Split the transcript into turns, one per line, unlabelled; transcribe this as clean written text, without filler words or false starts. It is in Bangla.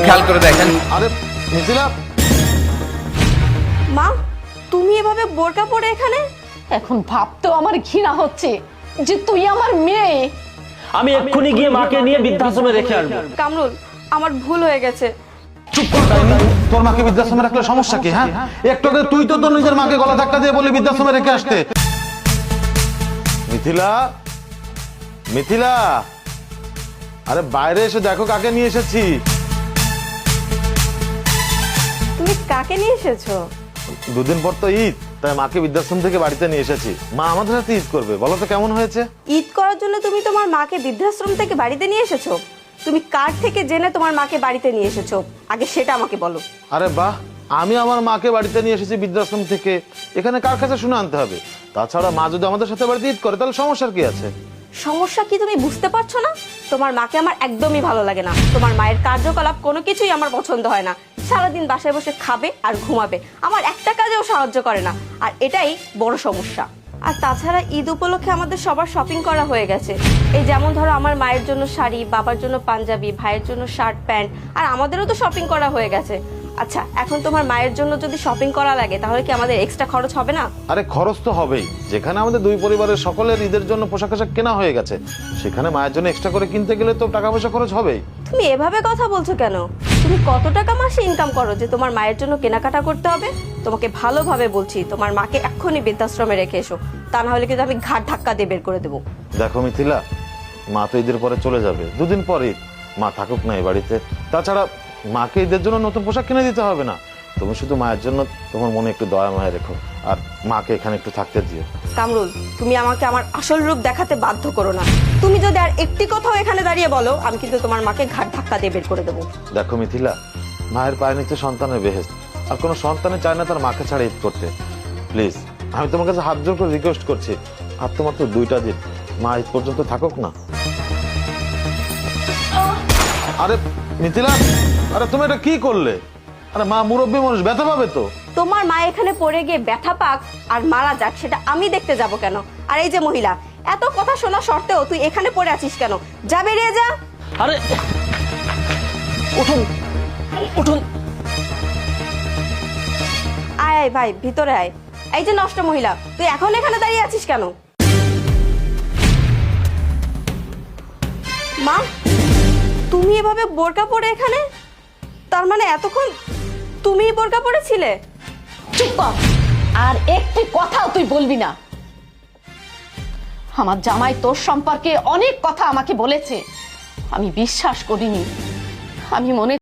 খেয়াল করে দেখেন।
আরে মিথিলা,
মা তুমি এভাবে বোরকা পরে এখানে?
এখন ভাবতেও আমার ঘৃণা হচ্ছে যে তুই আমার মেয়ে।
আমি এক্ষুনি গিয়ে মাকে নিয়ে বৃদ্ধাশ্রমে রেখে আসবো।
কামরুল, আমার ভুল হয়ে গেছে।
চুপ কর ডাইনি। তোর মাকে বৃদ্ধাশ্রমে রাখলে সমস্যা কি? হ্যাঁ, একটু আগে তুই তো তোর নিজের মাকে গলা ধাক্কা দিয়ে বললি বৃদ্ধাশ্রমে রেখে আসতে। মিথিলা, মিথিলা, আরে বাইরে এসে দেখো কাকে নিয়ে এসেছি।
তুমি কাকে নিয়ে এসেছো?
দুদিন পর তো ঈদ, তাই মাকে বৃদ্ধাশ্রম থেকে বাড়িতে নিয়ে এসেছি। মা আমাদের সাথে ঈদ করবে, বলো তো কেমন হয়েছে?
ঈদ করার জন্য তুমি তোমার মাকে বৃদ্ধাশ্রম থেকে বাড়িতে নিয়ে এসেছো? তুমি কার থেকে জেনে তোমার মাকে বাড়িতে নিয়ে এসেছো আগে সেটা আমাকে বলো।
আরে বাহ, আমি আমার মাকে বাড়িতে নিয়ে এসেছি বৃদ্ধাশ্রম থেকে, এখানে কার কাছে শুনে আনতে হবে? তাছাড়া মা যদি আমাদের সাথে বাড়িতে ঈদ করে তাহলে সমস্যার কি আছে?
সমস্যা কি তুমি বুঝতে পারছো না? তোমার মাকে আমার একদমই ভালো লাগে না। তোমার মায়ের কার্যকলাপ কোনো কিছুই আমার পছন্দ হয় না। সারাদিন বাসায় বসে খাবে আর ঘুমাবে, আমার একটা কাজেও সাহায্য করে না, আর এটাই বড় সমস্যা। আর তাছাড়া ঈদ উপলক্ষে আমাদের সবার শপিং করা হয়ে গেছে। এই যেমন ধরো আমার মায়ের জন্য শাড়ি, বাবার জন্য পাঞ্জাবি, ভাইয়ের জন্য শার্ট প্যান্ট, আর আমাদেরও তো শপিং করা হয়ে গেছে। আচ্ছা, এখন তোমার মায়ের জন্য যদি শপিং করা লাগে তাহলে কি আমাদের এক্সট্রা খরচ হবে না?
আরে খরচ তো হবেই, যেখানে আমাদের দুই পরিবারের সকলের ঈদের জন্য পোশাক আশাক কেনা হয়ে গেছে, সেখানে মায়ের জন্য এক্সট্রা করে কিনতে গেলে তো টাকা পয়সা খরচ হবেই।
তুমি এভাবে কথা বলছো কেন? তুমি কত টাকা মাসে ইনকাম করো যে তোমার মায়ের জন্য কেনাকাটা করতে হবে? তোমাকে ভালোভাবে বলছি, তোমার মাকে এক্ষুনি বৃদ্ধাশ্রমে রেখে এসো, তা না হলে কিন্তু আমি ঘাট ধাক্কা দিয়ে বের করে দেবো।
দেখো মিথিলা, মা তো ঈদের পরে চলে যাবে, দুদিন পর ঈদ, মা থাকুক না এই বাড়িতে। তাছাড়া মাকে ঈদের জন্য নতুন পোশাক কিনে দিতে হবে না। তুমি শুধু মায়ের জন্য তোমার মনে একটু দয়া মায়া রেখো, আর মাকে এখানে একটু থাকতে দিও।
কামরুল, তুমি আমাকে আমার আসল রূপ দেখাতে বাধ্য করো না। তুমি যদি আর একটি কথাও এখানে দাঁড়িয়ে বলো, আমি কিন্তু তোমার মাকে ঘাট ধাক্কা দিয়ে বের করে দেবো।
দেখো মিথিলা, মায়ের পায়ে নিচে সন্তানের বেহেশত, আর কোনো সন্তানে চায় না তার মাকে ছাড়া ঈদ করতে। প্লিজ, আমি তোমার কাছে হাত জোর করে রিকোয়েস্ট করছি, আর তোমার তো 2টা দিন, মা ঈদ পর্যন্ত থাকুক না। আরে মিথিলা, আরে তুমি এটা কি করলে? আরে মা মুরব্বী মানুষ, ব্যথা পাবে তো।
তোমার মা এখানে পড়ে গিয়ে ব্যথা পাক আর মারা যাক সেটা আমি দেখতে যাব কেন? আর এই যে মহিলা, এত কথা শোনা সত্ত্বেও তুই এখানে পড়ে আছিস কেন? যা, বেরিয়ে যা।
আরে উঠুন, উঠুন।
আয় আয় ভাই, ভিতরে আয়। এই যে নষ্ট মহিলা, তুই এখন এখানে দাঁড়িয়ে আছিস কেন? মা, তুমি এভাবে বোরকা পরে এখানে? তার মানে এতক্ষণ তুমিই বোরকা পরেছিলে?
চুপ কর, আর একটি কথাও তুই বলবি না। আমার জামাই তোর সম্পর্কে অনেক কথা আমাকে বলেছে, আমি বিশ্বাস করিনি। আমি মনে